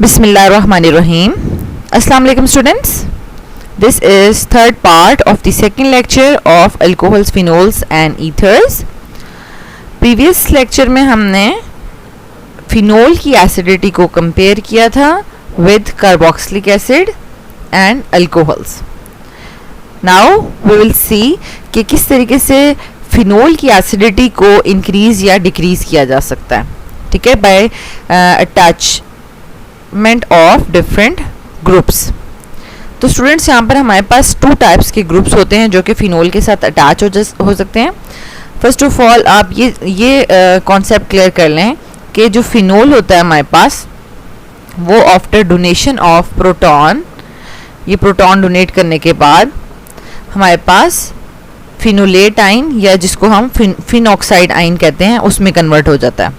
Bismillahirrahmanirrahim. Assalamu alaikum students. This is third part of the second lecture of alcohols, phenols and ethers. Previous lecture में हमने phenol की acidity को compare किया था with carboxylic acid and alcohols. Now we will see कि किस तरीके से फिनोल की एसिडिटी को इंक्रीज या डिक्रीज किया जा सकता है, ठीक है, by attachment of different groups. तो स्टूडेंट्स यहाँ पर हमारे पास टू टाइप्स के ग्रुप्स होते हैं जो कि फिनोल के साथ अटैच हो सकते हैं. फर्स्ट ऑफ ऑल आप ये कॉन्सेप्ट क्लियर कर लें कि जो फिनोल होता है हमारे पास वो आफ्टर डोनेशन ऑफ प्रोटॉन, ये प्रोटॉन डोनेट करने के बाद हमारे पास फिनोलेट आइन या जिसको हम फिनऑक्साइड आइन कहते हैं उसमें कन्वर्ट हो जाता है.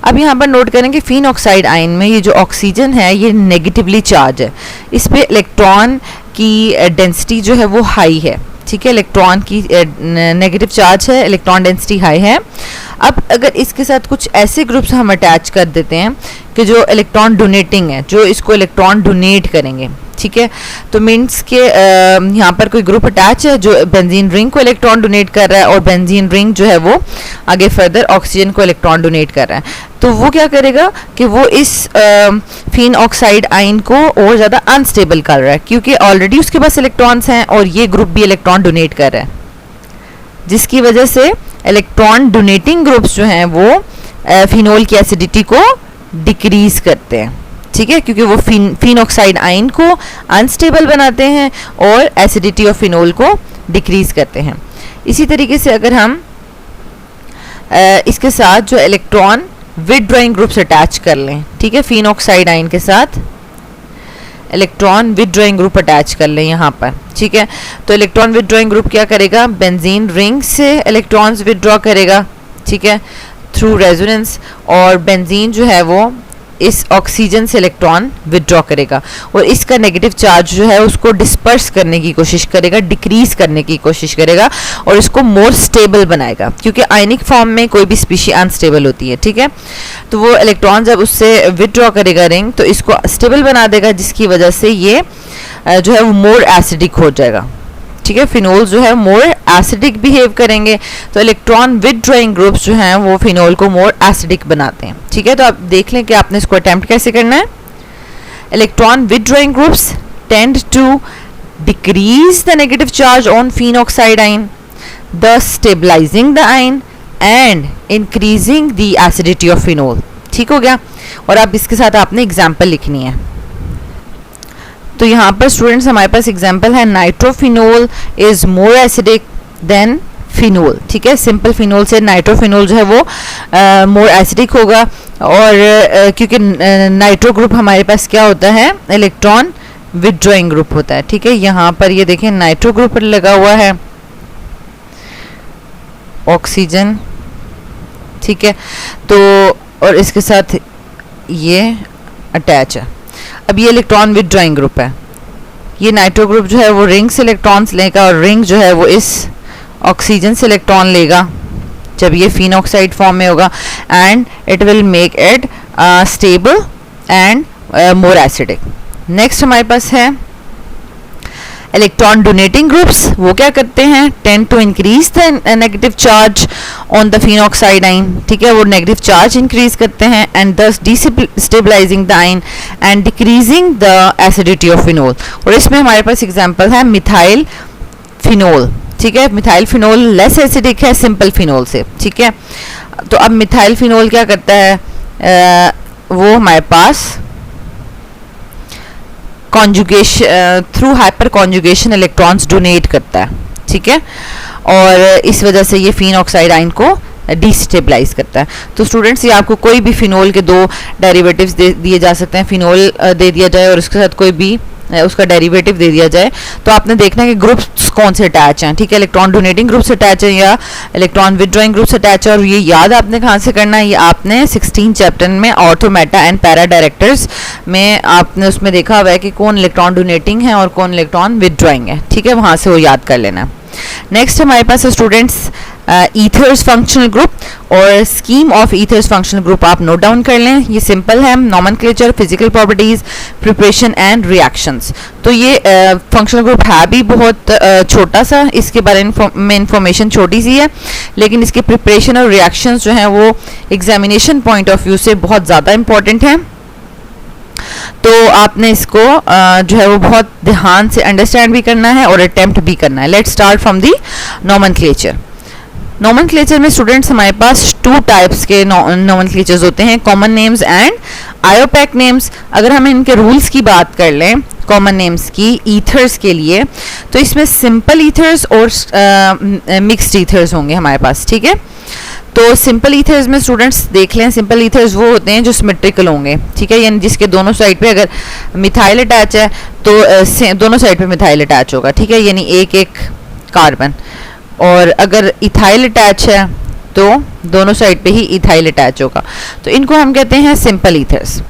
अब यहाँ पर नोट करें कि फिनऑक्साइड आइन में ये जो ऑक्सीजन है ये नेगेटिवली चार्ज है, इस पे इलेक्ट्रॉन की डेंसिटी जो है वो हाई है, ठीक है, इलेक्ट्रॉन की नेगेटिव चार्ज है, इलेक्ट्रॉन डेंसिटी हाई है. अब अगर इसके साथ कुछ ऐसे ग्रुप्स हम अटैच कर देते हैं कि जो इलेक्ट्रॉन डोनेटिंग है, जो इसको इलेक्ट्रॉन डोनेट करेंगे, ठीक है, तो मीन्स के यहाँ पर कोई ग्रुप अटैच है जो बेंजीन रिंग को इलेक्ट्रॉन डोनेट कर रहा है और बेंजीन रिंग जो है वो आगे फर्दर ऑक्सीजन को इलेक्ट्रॉन डोनेट कर रहा है. तो वो क्या करेगा कि वो इस फिन ऑक्साइड आइन को और ज़्यादा अनस्टेबल कर रहा है क्योंकि ऑलरेडी उसके पास इलेक्ट्रॉन्स हैं और ये ग्रुप भी इलेक्ट्रॉन डोनेट कर रहा है, जिसकी वजह से इलेक्ट्रॉन डोनेटिंग ग्रुप्स जो हैं वो फिनोल की एसिडिटी को डिक्रीज करते हैं, ठीक है, क्योंकि वो फिनऑक्साइड आइन को अनस्टेबल बनाते हैं और एसिडिटी ऑफ फिनोल को डिक्रीज करते हैं. इसी तरीके से अगर हम इसके साथ जो इलेक्ट्रॉन विथड्रॉइंग ग्रुप्स अटैच कर लें, ठीक है, फिनऑक्साइड आइन के साथ इलेक्ट्रॉन विथड्रॉइंग ग्रुप अटैच कर लें यहाँ पर, ठीक है, तो इलेक्ट्रॉन विथड्रॉइंग ग्रुप क्या करेगा, बेंजीन रिंग से इलेक्ट्रॉन्स विथड्रॉ करेगा, ठीक है, थ्रू रेजोनेंस, और बेंजीन जो है वो इस ऑक्सीजन से इलेक्ट्रॉन विथड्रॉ करेगा और इसका नेगेटिव चार्ज जो है उसको डिस्पर्स करने की कोशिश करेगा, डिक्रीज करने की कोशिश करेगा और इसको मोर स्टेबल बनाएगा क्योंकि आयनिक फॉर्म में कोई भी स्पीशी अनस्टेबल होती है, ठीक है. तो वो इलेक्ट्रॉन जब उससे विथड्रॉ करेगा रिंग तो इसको स्टेबल बना देगा, जिसकी वजह से ये जो है वो मोर एसिडिक हो जाएगा, ठीक है, फिनोल जो है मोर एसिडिक बिहेव करेंगे. तो इलेक्ट्रॉन विथड्रॉइंग ग्रुप्स जो हैं वो फिनोल को मोर एसिडिक बनाते हैं, ठीक है. तो आप देख लें कि आपने इसको अटेम्प्ट कैसे करना है. Electron withdrawing groups tend to decrease the negative charge on phenoxide ion, thus stabilizing the ion and increasing the acidity of phenol. ठीक हो गया. और अब इसके साथ आपने एग्जाम्पल लिखनी है. तो यहाँ पर स्टूडेंट्स हमारे पास एग्जाम्पल है, nitrophenol is more acidic then phenol, ठीक है, सिंपल फिनोल से नाइट्रोफिनोल जो है वो मोर एसिडिक होगा और क्योंकि नाइट्रो ग्रुप हमारे पास क्या होता है, इलेक्ट्रॉन विथड्रॉइंग ग्रुप होता है, ठीक है. यहाँ पर ये देखें नाइट्रो ग्रुप लगा हुआ है, ऑक्सीजन, ठीक है, तो और इसके साथ ये अटैच है. अब ये इलेक्ट्रॉन विथड्रॉइंग ग्रुप है, ये नाइट्रो ग्रुप जो है वो रिंग से इलेक्ट्रॉन्स लेगा और रिंग जो है वो इस ऑक्सीजन से इलेक्ट्रॉन लेगा जब ये फिनऑक्साइड फॉर्म में होगा and it will make it stable and more acidic. Next हमारे पास है इलेक्ट्रॉन डोनेटिंग ग्रुप्स. वो क्या करते हैं, tend to increase the negative charge on the phenoxide ion, ठीक है, वो नेगेटिव चार्ज इंक्रीज करते हैं and this destabilizing the ion and decreasing the acidity of phenol. और इसमें हमारे पास एग्जांपल है मिथाइल फिनोल, ठीक है, मिथाइल फिनोल लेस एसिडिक है सिंपल फिनोल से, ठीक है. तो अब मिथाइल फिनोल क्या करता है, वो हमारे पास conjugation through hyperconjugation electrons donate करता है, ठीक है, और इस वजह से ये फिनऑक्साइड आइन को डिस्टेबलाइज करता है. तो स्टूडेंट्स ये आपको कोई भी फिनोल के दो डेरिवेटिव्स दिए जा सकते हैं, फिनोल दे दिया जाए और उसके साथ कोई भी उसका डेरिवेटिव दे दिया जाए, तो आपने देखना है कि ग्रुप्स कौन से अटैच हैं, ठीक है, इलेक्ट्रॉन डोनेटिंग ग्रुप से अटैच है या इलेक्ट्रॉन विथड्रॉइंग ग्रुप से अटैच है. और ये याद आपने कहाँ से करना है, ये आपने 16 चैप्टर में ortho Meta and para directors में आपने उसमें देखा हुआ है कि कौन इलेक्ट्रॉन डोनेटिंग है और कौन इलेक्ट्रॉन विथड्रॉइंग है, ठीक है, वहाँ से वो याद कर लेना. नेक्स्ट हमारे पास स्टूडेंट्स ईथर्स फंक्शनल ग्रुप और scheme of ethers functional group आप नोट डाउन कर लें। ये सिंपल है, nomenclature, physical properties, preparation and reactions. तो ये फंक्शनल ग्रुप है भी बहुत छोटा सा, इसके बारे में इंफॉर्मेशन छोटी सी है, लेकिन इसके प्रिपरेशन और रिएक्शंस जो हैं वो एग्जामिनेशन पॉइंट ऑफ व्यू से बहुत ज़्यादा इंपॉर्टेंट हैं। तो आपने इसको जो है वो बहुत ध्यान से अंडरस्टैंड भी करना है और अटेम्प्ट भी करना है। Let's start from the nomenclature. Nomenclature में स्टूडेंट्स हमारे पास टू टाइप्स के नॉमेनक्लेचर्स होते हैं, common names and IUPAC names. अगर हम इनके रूल्स की बात कर लें कॉमन नेम्स की ईथर्स के लिए, तो इसमें सिंपल ईथर्स और मिक्स्ड ईथर्स होंगे हमारे पास, ठीक है। तो सिंपल ईथर्स में स्टूडेंट्स देख लें, सिंपल ईथर्स वो होते हैं जो सिमेट्रिकल होंगे, ठीक है, यानी जिसके दोनों साइड पे अगर मिथाइल अटैच है तो दोनों साइड पे मिथाइल अटैच होगा, ठीक है, यानी एक एक कार्बन। और अगर इथाइल अटैच है तो दोनों साइड पे ही इथाइल अटैच होगा, तो इनको हम कहते हैं सिंपल ईथर्स।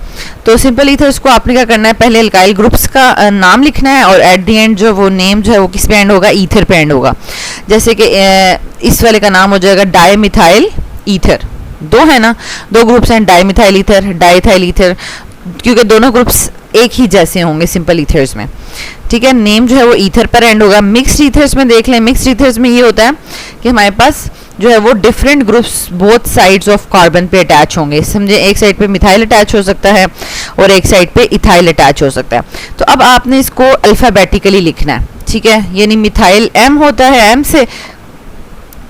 तो सिंपल ईथर्स को आपने क्या करना है, पहले अल्काइल ग्रुप्स का नाम लिखना है और एट द एंड जो वो नेम जो है वो किस पे एंड होगा, ईथर पे एंड होगा। जैसे कि इस वाले का नाम हो जाएगा डाईमिथाइल ईथर, दो है ना, दो ग्रुप्स हैं, डाईमिथाइल ईथर, डाईथाइल ईथर, क्योंकि दोनों ग्रुप्स एक ही जैसे होंगे सिंपल ईथर्स में, ठीक है। नेम जो है वो ईथर पर एंड होगा। मिक्स्ड ईथर्स में देख लें, मिक्स्ड ईथर्स में ये होता है कि हमारे पास जो है वो different groups both sides of carbon पे अटैच होंगे। समझे, एक साइड पे मिथाइल अटैच हो सकता है और एक साइड पे इथाइल अटैच हो सकता है। तो अब आपने इसको अल्फाबेटिकली लिखना है, ठीक है, यानी मिथाइल एम होता है एम से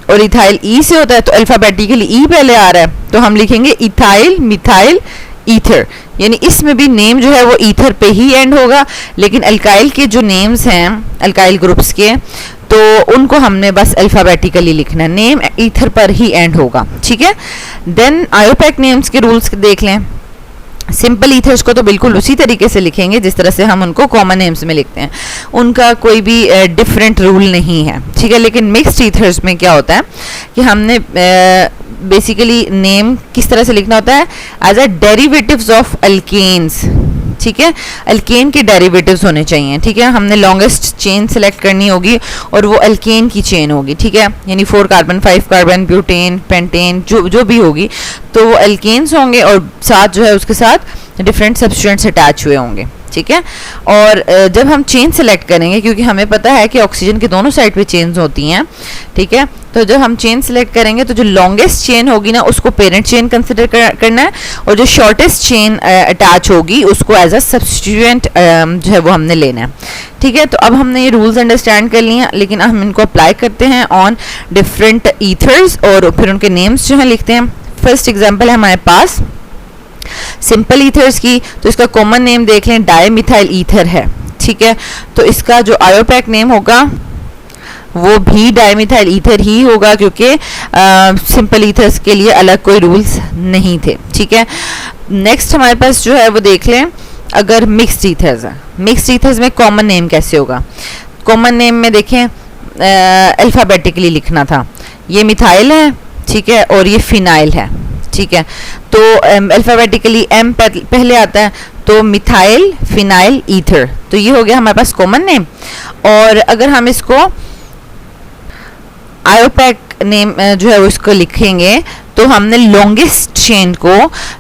और इथाइल ई से होता है, तो अल्फाबेटिकली ई पहले आ रहा है तो हम लिखेंगे इथाइल मिथाइल ईथर, यानी इसमें भी नेम जो है वो ईथर पे ही एंड होगा। लेकिन अल्काइल के जो नेम्स हैं अल्काइल ग्रुप्स के, तो उनको हमने बस अल्फाबेटिकली लिखना है, नेम ईथर पर ही एंड होगा, ठीक है। देन आयोपैक नेम्स के रूल्स देख लें। सिंपल ईथर्स को तो बिल्कुल उसी तरीके से लिखेंगे जिस तरह से हम उनको कॉमन नेम्स में लिखते हैं, उनका कोई भी डिफरेंट रूल नहीं है, ठीक है। लेकिन मिक्स्ड ईथर्स में क्या होता है कि हमने बेसिकली नेम किस तरह से लिखना होता है, as a derivatives of alkanes, ठीक है, अल्केन के डेरिवेटिव्स होने चाहिए, ठीक है। हमने लॉन्गेस्ट चेन सेलेक्ट करनी होगी और वो अल्केन की चेन होगी, ठीक है, यानी 4 कार्बन 5 कार्बन ब्यूटेन पेंटेन जो भी होगी, तो वो अल्केन्स होंगे और साथ जो है उसके साथ डिफरेंट सब्स्टिट्यूएंट्स अटैच हुए होंगे, ठीक है। और जब हम चेन सेलेक्ट करेंगे, क्योंकि हमें पता है कि ऑक्सीजन के दोनों साइड पे चेन्स होती हैं, ठीक है, तो जब हम चेन सेलेक्ट करेंगे तो जो लॉन्गेस्ट चेन होगी ना उसको पेरेंट चेन कंसिडर करना है और जो शॉर्टेस्ट चेन अटैच होगी उसको एज अ सब्स्टिट्यूएंट जो है वो हमने लेना है, ठीक है। तो अब हमने ये रूल्स अंडरस्टैंड कर लिए, लेकिन हम इनको अप्लाई करते हैं ऑन डिफरेंट ईथर्स और फिर उनके नेम्स जो है लिखते हैं। फर्स्ट एग्जाम्पल है हमारे पास सिंपल ईथर्स की, तो इसका कॉमन नेम देख लें, डाईमिथाइल ईथर है, ठीक है। तो इसका जो आयोपैक नेम होगा वो भी डाईमिथाइल ईथर ही होगा, क्योंकि सिंपल ईथर्स के लिए अलग कोई रूल्स नहीं थे, ठीक है। नेक्स्ट हमारे पास जो है वो देख लें, अगर मिक्स्ड ईथर्स है, मिक्स्ड ईथर्स में कॉमन नेम कैसे होगा। कॉमन नेम में देखें अल्फाबेटिकली लिखना था, ये मिथाइल है, ठीक है, और ये फिनाइल है, ठीक है। तो अल्फाबेटिकली एम पहले आता है, तो मिथाइल फिनाइल ईथर, तो ये हो गया हमारे पास कॉमन नेम। और अगर हम इसको आयोपैक नेम जो है उसको लिखेंगे तो हमने लॉन्गेस्ट चेन को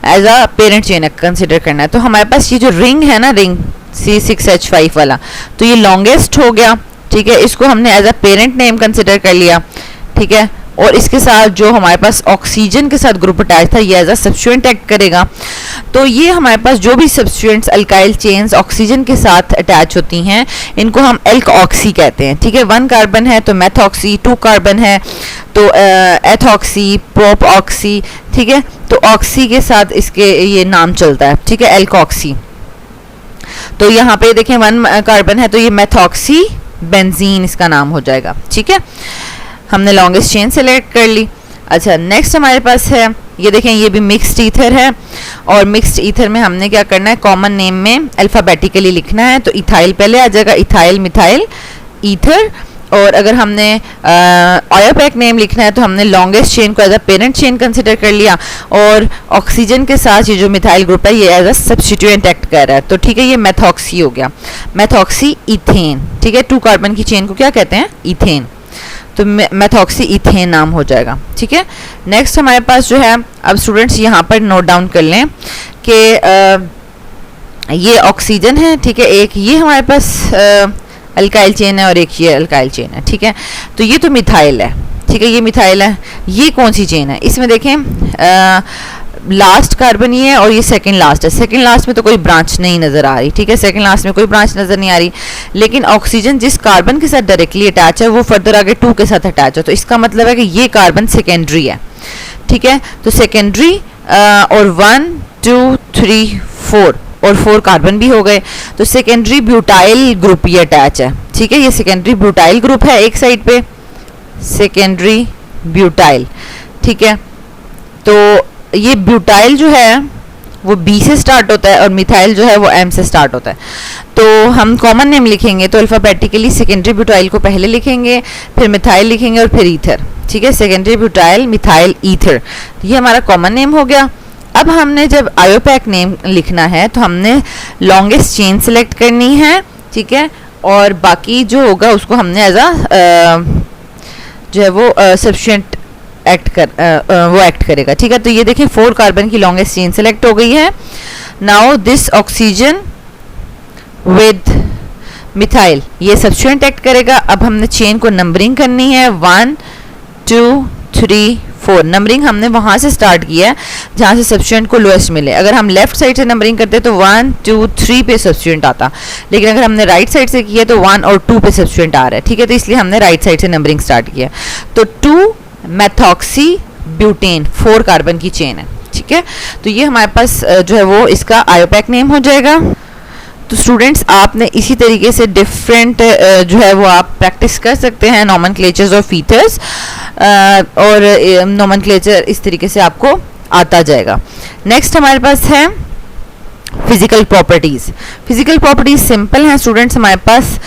as a parent chain consider करना है। तो हमारे पास ये जो रिंग है ना, रिंग C6H5 वाला, तो ये लॉन्गेस्ट हो गया, ठीक है, इसको हमने as a parent name consider कर लिया, ठीक है। और इसके साथ जो हमारे पास ऑक्सीजन के साथ ग्रुप अटैच था ये एज अ सब्स्टिट्यूएंट एक्ट करेगा। तो ये हमारे पास जो भी सब्स्टिट्यूएंट्स अल्काइल चेन्स ऑक्सीजन के साथ अटैच होती हैं इनको हम एल्क ऑक्सी कहते हैं, ठीक है। 1 कार्बन है तो मेथॉक्सी, 2 कार्बन है तो एथॉक्सी, प्रोप ऑक्सी, ठीक है। तो ऑक्सी के साथ इसके ये नाम चलता है, ठीक है, एल्क ऑक्सी। तो यहाँ पे देखें 1 कार्बन है तो ये मेथॉक्सी बेंजीन इसका नाम हो जाएगा, ठीक है। हमने लॉन्गेस्ट चेन सेलेक्ट कर ली। अच्छा, नेक्स्ट हमारे पास है, ये देखें, ये भी मिक्स्ड ईथर है और मिक्स्ड ईथर में हमने क्या करना है, कॉमन नेम में अल्फाबेटिकली लिखना है, तो इथाइल पहले आ जाएगा, इथाइल मिथाइल ईथर। और अगर हमने आयोपैक नेम लिखना है तो हमने लॉन्गेस्ट चेन को as a parent chain consider कर लिया और ऑक्सीजन के साथ ये जो मिथाइल ग्रुप है ये एज अ सब्स्टिट्यूएंट एक्ट कर रहा है, तो ठीक है, ये मेथॉक्सी हो गया, मेथॉक्सी इथेन, ठीक है। 2 कार्बन की चेन को क्या कहते हैं, इथेन। तो मेथॉक्सी इथेन नाम हो जाएगा। ठीक है, नेक्स्ट हमारे पास जो है, अब स्टूडेंट्स यहाँ पर नोट डाउन कर लें कि ये ऑक्सीजन है, ठीक है, एक ये हमारे पास अल्काइल चेन है और एक ये अल्काइल चेन है। ठीक है, तो ये तो मिथाइल है, ठीक है, ये मिथाइल है। ये कौन सी चेन है, इसमें देखें लास्ट कार्बन ये है और ये सेकंड लास्ट है। सेकंड लास्ट में तो कोई ब्रांच नहीं नज़र आ रही, ठीक है, सेकंड लास्ट में कोई ब्रांच नज़र नहीं आ रही, लेकिन ऑक्सीजन जिस कार्बन के साथ डायरेक्टली अटैच है वो फर्दर आगे 2 के साथ अटैच है, तो इसका मतलब है कि ये कार्बन सेकेंडरी है। ठीक है, तो सेकेंडरी और 1 2 3 4 और 4 कार्बन भी हो गए, तो सेकेंडरी ब्यूटाइल ग्रुप ये अटैच है। ठीक है, ये सेकेंडरी ब्यूटाइल ग्रुप है एक साइड पे, सेकेंडरी ब्यूटाइल। ठीक है, तो ये ब्यूटाइल जो है वो बी से स्टार्ट होता है और मिथाइल जो है वो एम से स्टार्ट होता है। तो हम कॉमन नेम लिखेंगे तो अल्फ़ाबेटिकली सेकेंडरी ब्यूटाइल को पहले लिखेंगे, फिर मिथाइल लिखेंगे और फिर ईथर। ठीक है, सेकेंडरी ब्यूटाइल मिथाइल ईथर, ये हमारा कॉमन नेम हो गया। अब हमने जब आयोपैक नेम लिखना है तो हमने लॉन्गेस्ट चेन सेलेक्ट करनी है। ठीक है, और बाकी जो होगा उसको हमने एज जो है वो सब्स्टिट्यूएंट वो एक्ट करेगा। ठीक है, तो ये देखें 4 कार्बन की लॉन्गेस्ट चेन सेलेक्ट हो गई है। Now this oxygen with methyl ये सब्स्टिट्यूएंट एक्ट करेगा। अब हमने चेन को नंबरिंग करनी है, 1 2 3 4। नंबरिंग हमने वहां से स्टार्ट किया है जहां से सब्स्टिट्यूएंट को लोएस्ट मिले। अगर हम लेफ्ट साइड से नंबरिंग करते तो 1 2 3 पे सब्स्टिट्यूएंट आता, लेकिन अगर हमने राइट साइड से किया तो 1 और 2 पे सब्स्टिट्यूएंट आ रहा है। ठीक है, तो इसलिए हमने राइट साइड से नंबरिंग स्टार्ट किया। तो 2 मेथॉक्सी ब्यूटेन 4 कार्बन की चेन है। ठीक है, तो ये हमारे पास जो है वो इसका आयोपैक नेम हो जाएगा। तो स्टूडेंट्स आपने इसी तरीके से डिफरेंट जो है वो आप प्रैक्टिस कर सकते हैं नोमेनक्लेचर्स ऑफ ईथर्स, और नोमेनक्लेचर इस तरीके से आपको आता जाएगा। नेक्स्ट हमारे पास है physical properties. Physical properties simple हैं स्टूडेंट्स हमारे पास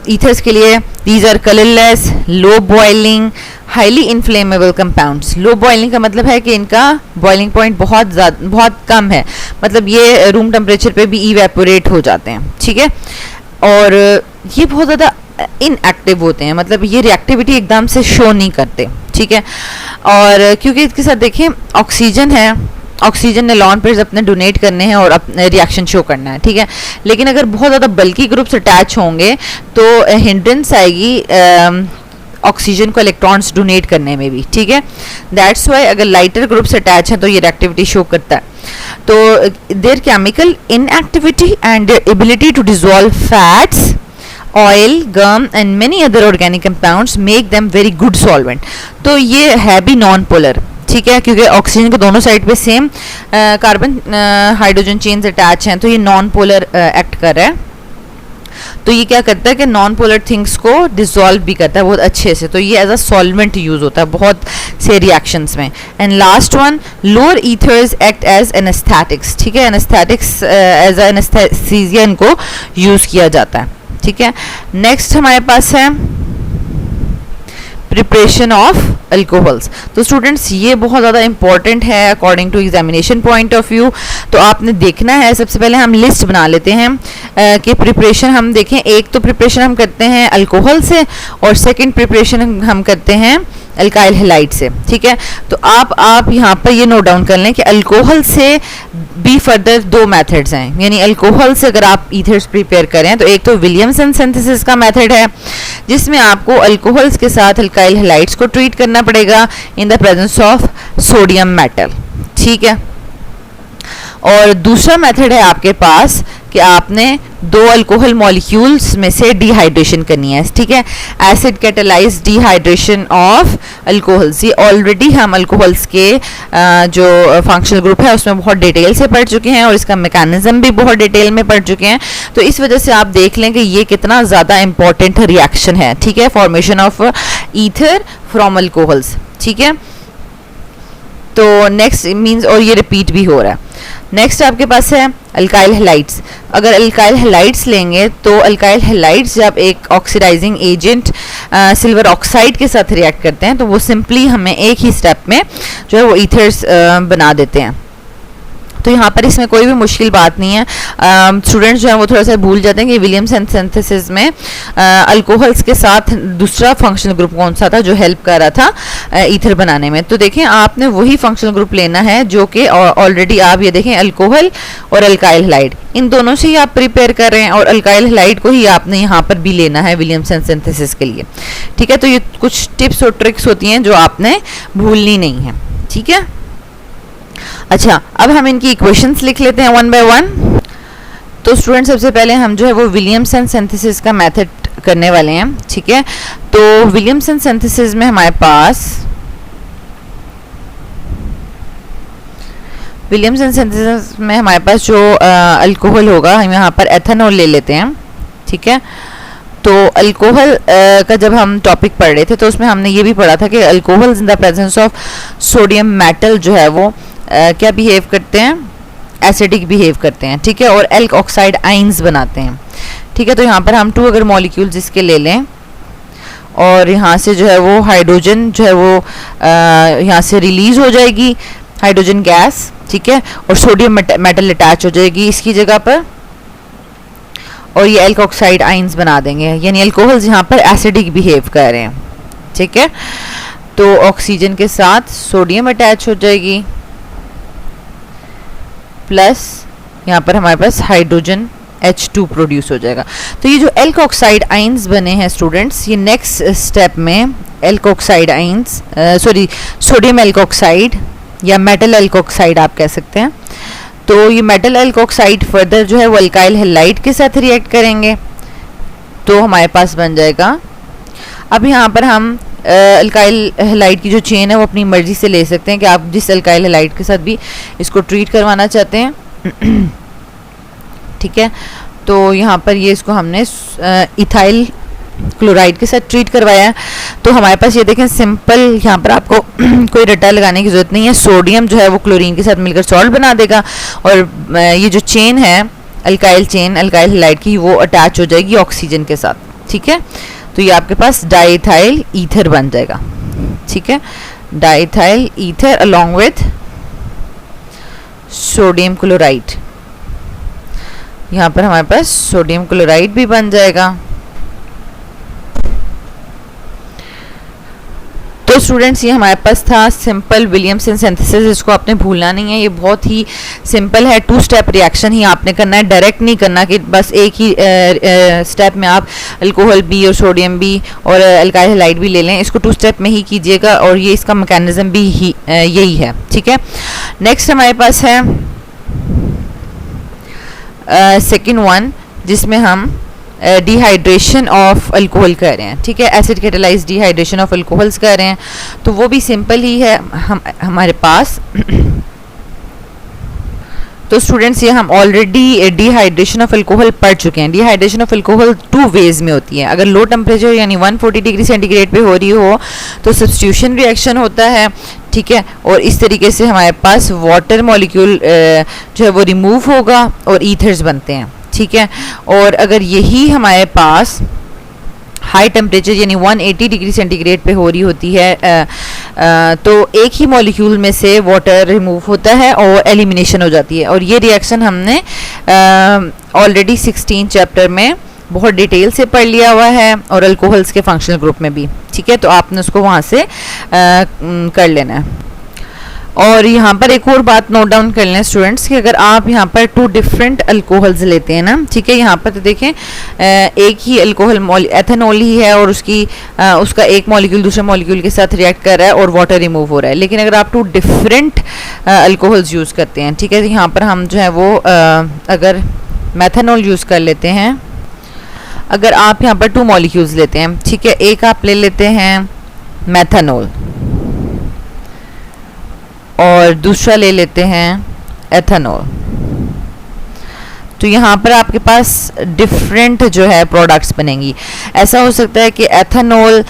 ईथर्स के लिए। These are colourless, low boiling, highly inflammable compounds. Low boiling का मतलब है कि इनका बॉइलिंग पॉइंट बहुत कम है, मतलब ये रूम टेम्परेचर पे भी इवेपोरेट हो जाते हैं। ठीक है, और ये बहुत ज़्यादा इनएक्टिव होते हैं, मतलब ये रिएक्टिविटी एकदम से शो नहीं करते। ठीक है, और क्योंकि इसके साथ देखें ऑक्सीजन है, ऑक्सीजन ने लॉन पेयर्स अपने डोनेट करने हैं और अपने रिएक्शन शो करना है। ठीक है, लेकिन अगर बहुत ज़्यादा बल्कि ग्रुप्स अटैच होंगे तो हिंड्रेंस आएगी ऑक्सीजन को इलेक्ट्रॉन्स डोनेट करने में भी। ठीक है, दैट्स वाई अगर लाइटर ग्रुप्स अटैच हैं तो ये रिएक्टिविटी शो करता है। तो their chemical inactivity and their ability to dissolve fats, oil, gum and many other organic compounds make them very good solvent. तो ये है भी नॉन पोलर। ठीक है, क्योंकि ऑक्सीजन के दोनों साइड पे same carbon hydrogen chains attach हैं, तो ये नॉन पोलर एक्ट कर रहा है। तो ये क्या करता है कि नॉन पोलर थिंग्स को डिसॉल्व भी करता है बहुत अच्छे से, तो ये एज अ सॉल्वेंट यूज होता है बहुत से रिएक्शंस में। And last one, lower ethers act as anaesthetics. ठीक है, एनेस्थेटिक्स एज अ एनेस्थेसिया इनको यूज किया जाता है। ठीक है, नेक्स्ट हमारे पास है प्रिपरेशन ऑफ अल्कोहल्स। तो स्टूडेंट्स ये बहुत ज़्यादा इंपॉर्टेंट है according to examination point of view. तो आपने देखना है, सबसे पहले हम लिस्ट बना लेते हैं कि प्रिपरेशन हम देखें। एक तो प्रिपरेशन हम करते हैं अल्कोहल से और सेकंड प्रिपरेशन हम करते हैं अल्काइल हैलाइड से। ठीक है, तो आप यहाँ पर ये नोट डाउन कर लें कि अल्कोहल से भी फर्दर 2 मेथड्स हैं, यानी अल्कोहल से अगर आप ईथर्स प्रिपेयर करें तो एक तो विलियमसन सिंथेसिस का मेथड है जिसमें आपको अल्कोहल्स के साथ अल्काइल हैलाइड्स को ट्रीट करना पड़ेगा इन the presence of sodium metal. ठीक है, और दूसरा मेथड है आपके पास कि आपने 2 अल्कोहल मॉलिक्यूल्स में से डिहाइड्रेशन करनी है। ठीक है, acid catalyse dehydration of alcohols. ये ऑलरेडी हम अल्कोहल्स के जो फंक्शनल ग्रुप है उसमें बहुत डिटेल से पढ़ चुके हैं और इसका मैकेनिज्म भी बहुत डिटेल में पढ़ चुके हैं। तो इस वजह से आप देख लें कि ये कितना ज़्यादा इंपॉर्टेंट रिएक्शन है। ठीक है, formation of ether from alcohols. ठीक है, तो नेक्स्ट मींस, और ये रिपीट भी हो रहा है। नेक्स्ट आपके पास है अल्काइल हैलाइड्स। अगर अल्काइल हैलाइड्स लेंगे तो अल्काइल हैलाइड्स जब एक ऑक्सीडाइजिंग एजेंट सिल्वर ऑक्साइड के साथ रिएक्ट करते हैं तो वो सिंपली हमें एक ही स्टेप में जो है वो ईथर्स बना देते हैं। तो यहाँ पर इसमें कोई भी मुश्किल बात नहीं है। स्टूडेंट्स जो है वो थोड़ा सा भूल जाते हैं कि विलियमसन सिंथेसिस में अल्कोहल्स के साथ दूसरा फंक्शनल ग्रुप कौन सा था जो हेल्प कर रहा था ईथर बनाने में। तो देखें आपने वही फंक्शनल ग्रुप लेना है जो कि ऑलरेडी आप ये देखें अल्कोहल और अल्काइल हैलाइड इन दोनों से ही आप प्रिपेयर कर रहे हैं और अल्काइल हैलाइड को ही आपने यहाँ पर भी लेना है विलियमसन सिंथेसिस के लिए। ठीक है, तो ये कुछ टिप्स और ट्रिक्स होती हैं जो आपने भूलनी नहीं है। ठीक है, अच्छा अब हम इनकी इक्वेशंस लिख लेते हैं वन बाय वन। तो स्टूडेंट सबसे पहले हम जो है वो विलियमसन सिंथेसिस का मेथड करने वाले हैं। ठीक है, तो विलियमसन सिंथेसिस में हमारे पास जो अल्कोहल होगा हम यहाँ पर एथेनॉल ले लेते हैं। ठीक है, तो अल्कोहल का जब हम टॉपिक पढ़ रहे थे तो उसमें हमने ये भी पढ़ा था कि alcohols in the presence of sodium metal जो है वो क्या बिहेव करते हैं, एसिडिक बिहेव करते हैं। ठीक है, और एल्क ऑक्साइड आइंस बनाते हैं। ठीक है, तो यहाँ पर हम 2 अगर मॉलिक्यूल्स इसके ले लें और यहाँ से जो है वो हाइड्रोजन जो है वो यहाँ से रिलीज हो जाएगी हाइड्रोजन गैस। ठीक है, और सोडियम मेटल अटैच हो जाएगी इसकी जगह पर और ये एल्क ऑक्साइड आइंस बना देंगे, यानी अल्कोहल्स यहाँ पर एसिडिक बिहेव कर रहे हैं। ठीक है, तो ऑक्सीजन के साथ सोडियम अटैच हो जाएगी प्लस यहाँ पर हमारे पास हाइड्रोजन H2 प्रोड्यूस हो जाएगा। तो ये जो एल्क ऑक्साइड आइंस बने हैं स्टूडेंट्स, ये नेक्स्ट स्टेप में elk oxide ions sodium elk oxide या मेटल एल्क ऑक्साइड आप कह सकते हैं। तो ये मेटल एल्क ऑक्साइड फर्दर जो है वो अल्काइल हैलाइड के साथ रिएक्ट करेंगे तो हमारे पास बन जाएगा। अब यहाँ पर हम अल्काइल हैलाइड की जो चेन है वो अपनी मर्जी से ले सकते हैं कि आप जिस अल्काइल हैलाइड के साथ भी इसको ट्रीट करवाना चाहते हैं। ठीक है, तो यहाँ पर ये इसको हमने इथाइल क्लोराइड के साथ ट्रीट करवाया। तो हमारे पास ये देखें सिंपल, यहाँ पर आपको कोई रट्टा लगाने की ज़रूरत नहीं है। सोडियम जो है वो क्लोरीन के साथ मिलकर सॉल्ट बना देगा और ये जो चेन है अल्काइल चेन अल्काइल हैलाइड की वो अटैच हो जाएगी ऑक्सीजन के साथ। ठीक है, तो ये आपके पास डाइथाइल ईथर बन जाएगा। ठीक है, diethyl ether along with sodium chloride, यहाँ पर हमारे पास सोडियम क्लोराइड भी बन जाएगा। तो स्टूडेंट्स ये हमारे पास था सिंपल विलियमसन सिंथेसिस, इसको आपने भूलना नहीं है। ये बहुत ही सिंपल है, 2 स्टेप रिएक्शन ही आपने करना है, डायरेक्ट नहीं करना कि बस एक ही स्टेप में आप अल्कोहल भी और सोडियम भी और अल्काइल हैलाइड भी ले लें। इसको 2 स्टेप में ही कीजिएगा और ये इसका मैकेनिज्म भी यही है। ठीक है, नेक्स्ट हमारे पास है सेकेंड वन जिसमें हम डिहाइड्रेशन ऑफ अल्कोहल कर रहे हैं। ठीक है, acid catalysed dehydration of alcohols कर रहे हैं। तो वो भी सिंपल ही है हमारे पास। तो स्टूडेंट्स ये हम ऑलरेडी डिहाइड्रेशन ऑफ अल्कोहल पढ़ चुके हैं। डिहाइड्रेशन ऑफ अल्कोहल 2 वेज में होती है। अगर लो टेम्परेचर यानी 140 डिग्री सेंटीग्रेड पे हो रही हो तो सब्स्टिट्यूशन रिएक्शन होता है। ठीक है, और इस तरीके से हमारे पास वाटर मॉलिक्यूल जो है वो रिमूव होगा और ईथर्स बनते हैं। ठीक है, और अगर यही हमारे पास हाई टेम्परेचर यानी 180 डिग्री सेंटीग्रेड पे हो रही होती है तो एक ही मॉलिक्यूल में से वाटर रिमूव होता है और एलिमिनेशन हो जाती है। और ये रिएक्शन हमने ऑलरेडी 16 चैप्टर में बहुत डिटेल से पढ़ लिया हुआ है और अल्कोहल्स के फंक्शनल ग्रुप में भी। ठीक है, तो आपने उसको वहाँ से कर लेना है। और यहाँ पर एक और बात नोट डाउन कर लें स्टूडेंट्स कि अगर आप यहाँ पर 2 डिफरेंट अल्कोहल्स लेते हैं ना, ठीक है, यहाँ पर तो देखें एक ही अल्कोहल एथेनॉल ही है और उसका एक मॉलिक्यूल दूसरे मॉलिक्यूल के साथ रिएक्ट कर रहा है और वाटर रिमूव हो रहा है। लेकिन अगर आप 2 डिफरेंट अल्कोहल्स यूज़ करते हैं, ठीक है, तो यहाँ पर हम जो है वो अगर मेथेनॉल यूज़ कर लेते हैं, अगर आप यहाँ पर 2 मॉलिक्यूल्स लेते हैं, ठीक है, एक आप ले लेते हैं मेथेनॉल और दूसरा ले लेते हैं एथेनॉल, तो यहाँ पर आपके पास डिफरेंट जो है प्रोडक्ट्स बनेंगी। ऐसा हो सकता है कि एथेनॉल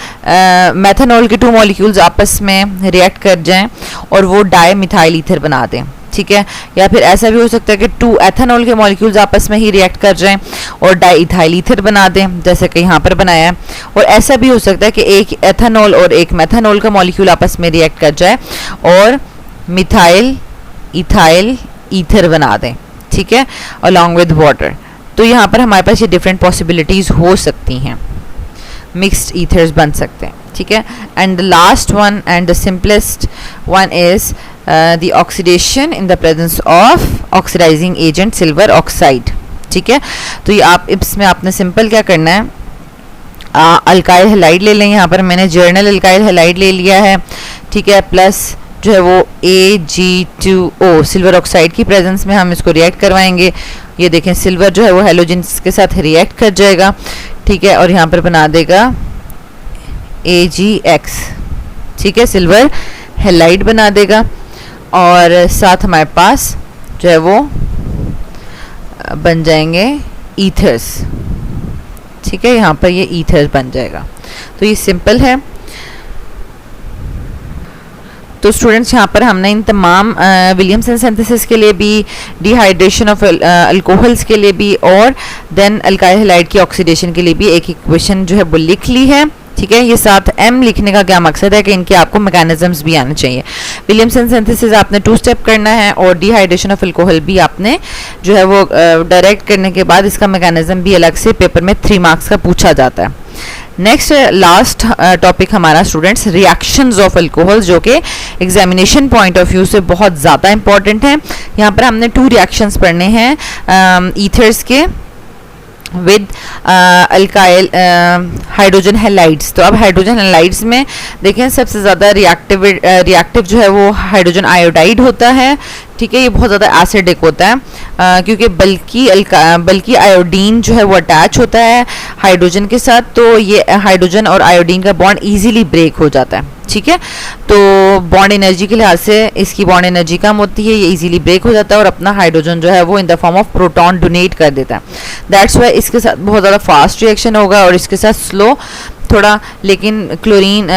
मेथेनॉल के 2 मॉलिक्यूल्स आपस में रिएक्ट कर जाएं और वो डाई मिथाइल ईथर बना दें। ठीक है, या फिर ऐसा भी हो सकता है कि 2 एथेनॉल के मॉलिक्यूल्स आपस में ही रिएक्ट कर जाएं और डाई इथाइल ईथर बना दें, जैसे कि यहाँ पर बनाया है। और ऐसा भी हो सकता है कि एक एथेनॉल और एक मेथेनॉल का मॉलिक्यूल आपस में रिएक्ट कर जाए और मिथाइल इथाइल ईथर बना दें, ठीक है, अलॉन्ग विद वाटर। तो यहाँ पर हमारे पास ये डिफरेंट पॉसिबिलिटीज़ हो सकती हैं, मिक्स्ड ईथर्स बन सकते हैं, ठीक है। And the last one and the simplest one is the oxidation in the presence of oxidizing agent silver oxide, ठीक है। तो ये आप इसमें आपने सिंपल क्या करना है, अल्काइल हैलाइड ले लें, यहाँ पर मैंने जर्नल अल्काइल हैलाइड ले लिया है, ठीक है, प्लस जो है वो Ag2O सिल्वर ऑक्साइड की प्रेजेंस में हम इसको रिएक्ट करवाएंगे। ये देखें सिल्वर जो है वो हेलोजेंस के साथ रिएक्ट कर जाएगा, ठीक है, और यहाँ पर बना देगा AgX, ठीक है, सिल्वर हैलाइड बना देगा। और साथ हमारे पास जो है वो बन जाएंगे ईथर्स, ठीक है, यहाँ पर ये ईथर्स बन जाएगा। तो ये सिंपल है। तो स्टूडेंट्स यहाँ पर हमने इन तमाम विलियमसन सिंथेसिस के लिए भी, डिहाइड्रेशन ऑफ अल्कोहल्स के लिए भी और देन अल्काइल हैलाइड की ऑक्सीडेशन के लिए भी एक इक्वेशन जो है वो लिख ली है, ठीक है। ये साथ M लिखने का क्या मकसद है कि इनके आपको मैकेनिज्म्स भी आने चाहिए। विलियमसन सिंथेसिस आपने 2 स्टेप करना है और डिहाइड्रेशन ऑफ अल्कोहल भी आपने जो है वो डायरेक्ट करने के बाद इसका मैकेनिज्म भी अलग से पेपर में 3 मार्क्स का पूछा जाता है। नेक्स्ट लास्ट टॉपिक हमारा स्टूडेंट्स रिएक्शंस ऑफ अल्कोहल, जो कि एग्जामिनेशन पॉइंट ऑफ व्यू से बहुत ज़्यादा इंपॉर्टेंट है। यहाँ पर हमने 2 रिएक्शंस पढ़ने हैं ईथर्स के विद अल्काइल हाइड्रोजन हैलाइड्स। तो अब हाइड्रोजन हैलाइड्स में देखें सबसे ज़्यादा रिएक्टिव जो है वो हाइड्रोजन आयोडाइड होता है, ठीक है। ये बहुत ज़्यादा एसिडिक होता है क्योंकि बल्कि आयोडीन जो है वो अटैच होता है हाइड्रोजन के साथ, तो ये हाइड्रोजन और आयोडीन का बॉन्ड इजीली ब्रेक हो जाता है, ठीक है। तो बॉन्ड एनर्जी के लिहाज से इसकी बॉन्ड एनर्जी कम होती है, ये इजीली ब्रेक हो जाता है और अपना हाइड्रोजन जो है वो in the form of proton donate कर देता है। दैट्स वाई इसके साथ बहुत ज़्यादा फास्ट रिएक्शन होगा और इसके साथ स्लो थोड़ा, लेकिन क्लोरीन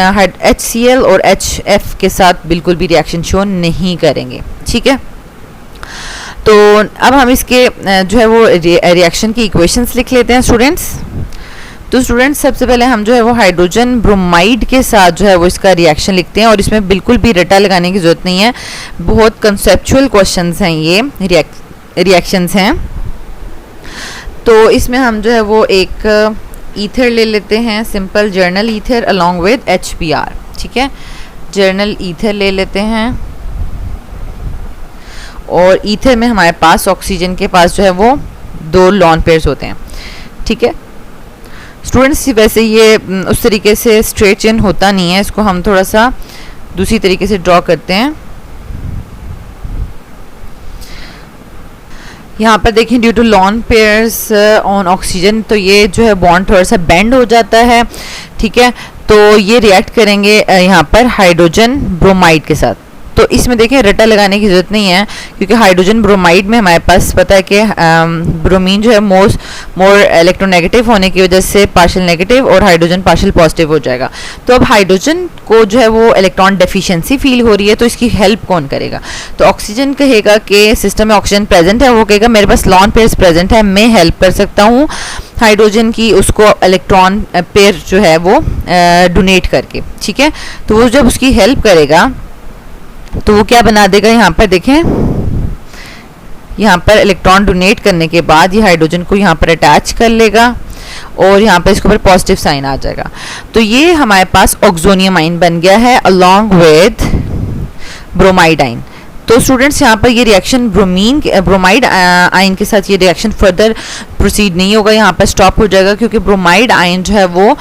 HCl और HF के साथ बिल्कुल भी रिएक्शन शो नहीं करेंगे, ठीक है। तो अब हम इसके जो है वो रिएक्शन की इक्वेशंस लिख लेते हैं स्टूडेंट्स। तो स्टूडेंट्स सबसे पहले हम जो है वो हाइड्रोजन ब्रोमाइड के साथ जो है वो इसका रिएक्शन लिखते हैं और इसमें बिल्कुल भी रटा लगाने की ज़रूरत नहीं है, बहुत कंसेप्चुअल क्वेश्चंस हैं ये, रिएक्शंस हैं। तो इसमें हम जो है वो एक ईथर ले लेते हैं, simple journal ether along with HBr, ठीक है। जर्नल ईथर ले लेते हैं और ईथर में हमारे पास ऑक्सीजन के पास जो है वो 2 लॉन पेयर्स होते हैं, ठीक है। स्टूडेंट्स वैसे ये उस तरीके से स्ट्रेट चेन होता नहीं है, इसको हम थोड़ा सा दूसरी तरीके से ड्रॉ करते हैं। यहाँ पर देखें due to lone pairs on oxygen, तो ये जो है बॉन्ड थोड़ा सा बेंड हो जाता है, ठीक है। तो ये रिएक्ट करेंगे यहाँ पर हाइड्रोजन ब्रोमाइड के साथ। तो इसमें देखें रटा लगाने की ज़रूरत नहीं है क्योंकि हाइड्रोजन ब्रोमाइड में हमारे पास पता है कि ब्रोमीन जो है मोर इलेक्ट्रोनेगेटिव होने की वजह से पार्शियल नेगेटिव और हाइड्रोजन पार्शियल पॉजिटिव हो जाएगा। तो अब हाइड्रोजन को जो है वो इलेक्ट्रॉन डेफिशिएंसी फील हो रही है, तो इसकी हेल्प कौन करेगा? तो ऑक्सीजन कहेगा कि सिस्टम में ऑक्सीजन प्रेजेंट है, वो कहेगा मेरे पास लॉन पेयर्स प्रेजेंट है, मैं हेल्प कर सकता हूँ हाइड्रोजन की उसको इलेक्ट्रॉन पेयर जो है वो डोनेट करके, ठीक है। तो वो जब उसकी हेल्प करेगा तो वो क्या बना देगा, यहाँ पर देखें, यहाँ पर इलेक्ट्रॉन डोनेट करने के बाद ये हाइड्रोजन को यहाँ पर अटैच कर लेगा और यहाँ पर इसके ऊपर पॉजिटिव साइन आ जाएगा। तो ये हमारे पास ऑक्सोनियम आइन बन गया है अलॉन्ग विद ब्रोमाइड आइन। तो स्टूडेंट्स यहाँ पर ये रिएक्शन ब्रोमाइड आयन के साथ ये रिएक्शन फर्दर प्रोसीड नहीं होगा, यहाँ पर स्टॉप हो जाएगा क्योंकि ब्रोमाइड आयन जो है वो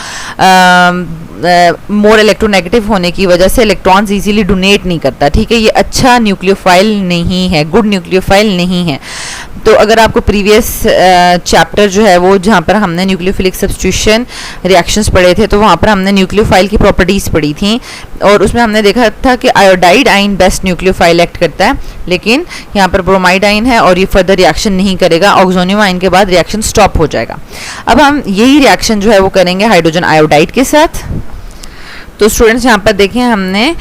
मोर इलेक्ट्रोनेगेटिव होने की वजह से इलेक्ट्रॉन्स इजीली डोनेट नहीं करता, ठीक है। ये अच्छा न्यूक्लियोफाइल नहीं है, गुड न्यूक्लियोफाइल नहीं है। तो अगर आपको प्रीवियस चैप्टर जो है वो जहाँ पर हमने न्यूक्लियोफिलिक सब्स्टिट्यूशन रिएक्शंस पढ़े थे तो वहाँ पर हमने न्यूक्लियोफाइल की प्रॉपर्टीज़ पढ़ी थी और उसमें हमने देखा था कि आयोडाइड आइन बेस्ट न्यूक्लियोफाइल एक्ट करता है, लेकिन यहाँ पर ब्रोमाइड आइन है और ये फर्दर रिएक्शन नहीं करेगा, ऑक्सोनियम आइन के बाद रिएक्शन स्टॉप हो जाएगा। अब हम यही रिएक्शन जो है वो करेंगे हाइड्रोजन आयोडाइड के साथ। तो स्टूडेंट्स यहाँ पर देखें हमने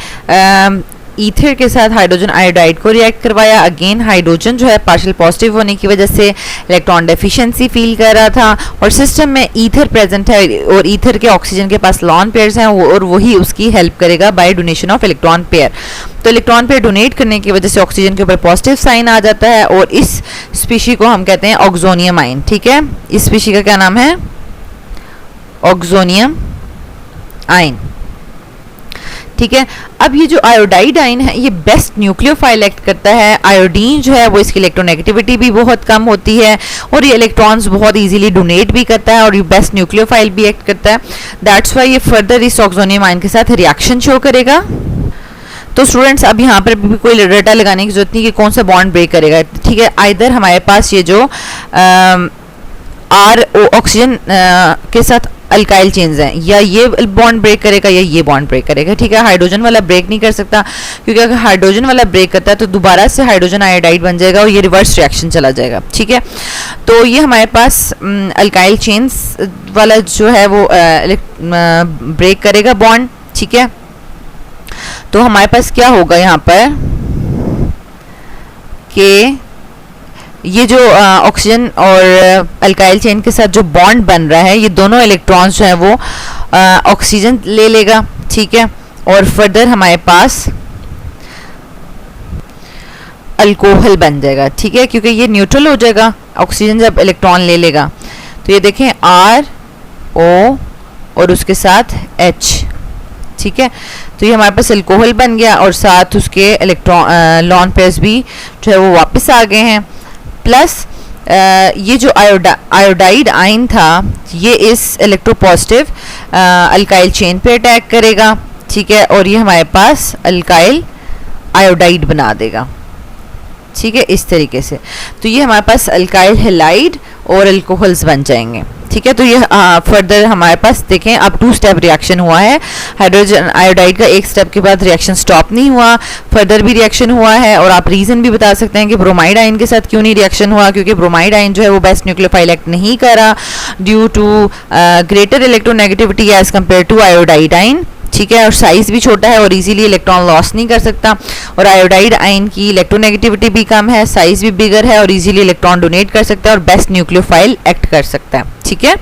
ईथर के साथ हाइड्रोजन आयोडाइड को रिएक्ट करवाया। अगेन हाइड्रोजन जो है पार्शियल पॉजिटिव होने की वजह से इलेक्ट्रॉन डेफिशिएंसी फील कर रहा था, और सिस्टम में ईथर प्रेजेंट है और ईथर के ऑक्सीजन के पास लॉन पेयर्स हैं और वही उसकी हेल्प करेगा by donation of electron pair. तो इलेक्ट्रॉन पेयर डोनेट करने की वजह से ऑक्सीजन के ऊपर पॉजिटिव साइन आ जाता है, और इस स्पीशी को हम कहते हैं ऑक्सोनियम आइन। ठीक है, इस स्पीशी का क्या नाम है? ऑक्सोनियम आइन। ठीक है, अब ये जो आयोडाइड आइन है ये बेस्ट न्यूक्लियोफाइल एक्ट करता है। आयोडीन जो है वो इसकी इलेक्ट्रोनेगेटिविटी भी बहुत कम होती है, और ये इलेक्ट्रॉन्स बहुत इजीली डोनेट भी करता है, और ये बेस्ट न्यूक्लियोफाइल भी एक्ट करता है। दैट्स वाई ये फर्दर इस ऑक्सोनियम आइन के साथ रिएक्शन शो करेगा। तो स्टूडेंट्स अब यहाँ पर भी कोई डाटा लगाने की जरूरत नहीं कि कौन सा बॉन्ड ब्रेक करेगा। ठीक है, आइदर हमारे पास ये जो आर ऑक्सीजन के साथ अल्काइल चेन्स हैं, या ये बॉन्ड ब्रेक करेगा या ये बॉन्ड ब्रेक करेगा। ठीक है, हाइड्रोजन वाला ब्रेक नहीं कर सकता, क्योंकि अगर हाइड्रोजन वाला ब्रेक करता है तो दोबारा से हाइड्रोजन आयोडाइड बन जाएगा और ये रिवर्स रिएक्शन चला जाएगा। ठीक है, तो ये हमारे पास अल्काइल चेन्स वाला जो है वो ब्रेक करेगा बॉन्ड। ठीक है, तो हमारे पास क्या होगा यहाँ पर कि ये जो ऑक्सीजन और अल्काइल चेन के साथ जो बॉन्ड बन रहा है, ये दोनों इलेक्ट्रॉन्स जो है वो ऑक्सीजन ले लेगा। ठीक है, और फर्दर हमारे पास अल्कोहल बन जाएगा। ठीक है, क्योंकि ये न्यूट्रल हो जाएगा ऑक्सीजन जब इलेक्ट्रॉन ले लेगा। तो ये देखें R O और उसके साथ H। ठीक है, तो ये हमारे पास अल्कोहल बन गया, और साथ उसके इलेक्ट्रॉन लॉन पेयर्स भी जो है वो वापस आ गए हैं। प्लस ये जो आयोडाइड आइन था ये इस इलेक्ट्रोपॉजिटिव अल्काइल चेन पे अटैक करेगा। ठीक है, और ये हमारे पास अल्काइल आयोडाइड बना देगा। ठीक है, इस तरीके से तो ये हमारे पास अल्काइल हैलाइड और अल्कोहल्स बन जाएंगे। ठीक है, तो ये फर्दर हमारे पास देखें अब 2 स्टेप रिएक्शन हुआ है। हाइड्रोजन आयोडाइड का एक स्टेप के बाद रिएक्शन स्टॉप नहीं हुआ, फर्दर भी रिएक्शन हुआ है। और आप रीज़न भी बता सकते हैं कि ब्रोमाइड आयन के साथ क्यों नहीं रिएक्शन हुआ, क्योंकि ब्रोमाइड आयन जो है वो बेस्ट न्यूक्लियोफाइल एक्ट नहीं करा due to greater electronegativity as compare to iodide ion. ठीक है, और साइज भी छोटा है और इजीली इलेक्ट्रॉन लॉस नहीं कर सकता, और आयोडाइड आयन की इलेक्ट्रोनेगेटिविटी भी कम है, साइज भी बिगर है और इजीली इलेक्ट्रॉन डोनेट कर सकता है और बेस्ट न्यूक्लियोफाइल एक्ट कर सकता है। ठीक है।